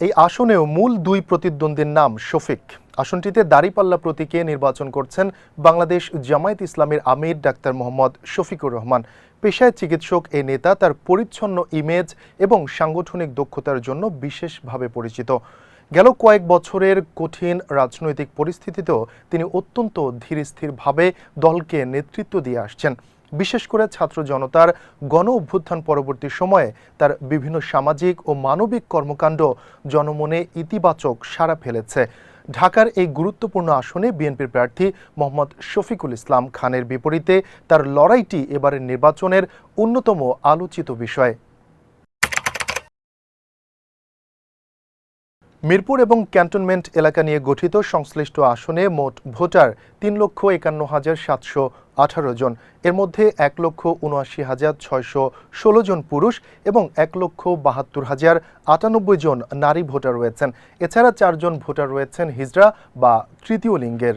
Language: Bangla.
এই আসনেও মূল দুই প্রতিদ্বন্দ্বীর নাম শফিক। আসনটিতে দাঁড়িপাল্লা প্রতীকে নির্বাচন করছেন বাংলাদেশ জামায়াত ইসলামীর আমির ডাক্তার মোহাম্মদ শফিকুর রহমান। পেশায় চিকিৎসক এই নেতা তার পরিচ্ছন্ন ইমেজ এবং সাংগঠনিক দক্ষতার জন্য বিশেষভাবে পরিচিত। গেল কয়েক বছরের কঠিন রাজনৈতিক পরিস্থিতিতেও তিনি অত্যন্ত ধীরস্থিরভাবে দলকে নেতৃত্ব দিয়ে আসছেন। বিশেষ করে ছাত্র জনতার গণ অভ্যুত্থান পরবর্তী সময়ে তার বিভিন্ন সামাজিক ও মানবিক কর্মকাণ্ড জনমনে ইতিবাচক সাড়া ফেলেছে। ঢাকার এই গুরুত্বপূর্ণ আসনে বিএনপির প্রার্থী মোহাম্মদ শফিকুল ইসলাম খানের বিপরীতে তার লড়াইটি এবারের নির্বাচনের অন্যতম আলোচিত বিষয়। মিরপুর এবং ক্যান্টনমেন্ট এলাকা নিয়ে গঠিত সংশ্লিষ্ট আসনে মোট ভোটার ৩,৫১,৭১৮ জন। এর মধ্যে ১,৭৯,৬১৬ জন পুরুষ এবং ১,৭২,০৯৮ জন নারী ভোটার রয়েছেন। এছাড়া ৪ জন ভোটার রয়েছেন হিজড়া বা তৃতীয় লিঙ্গের।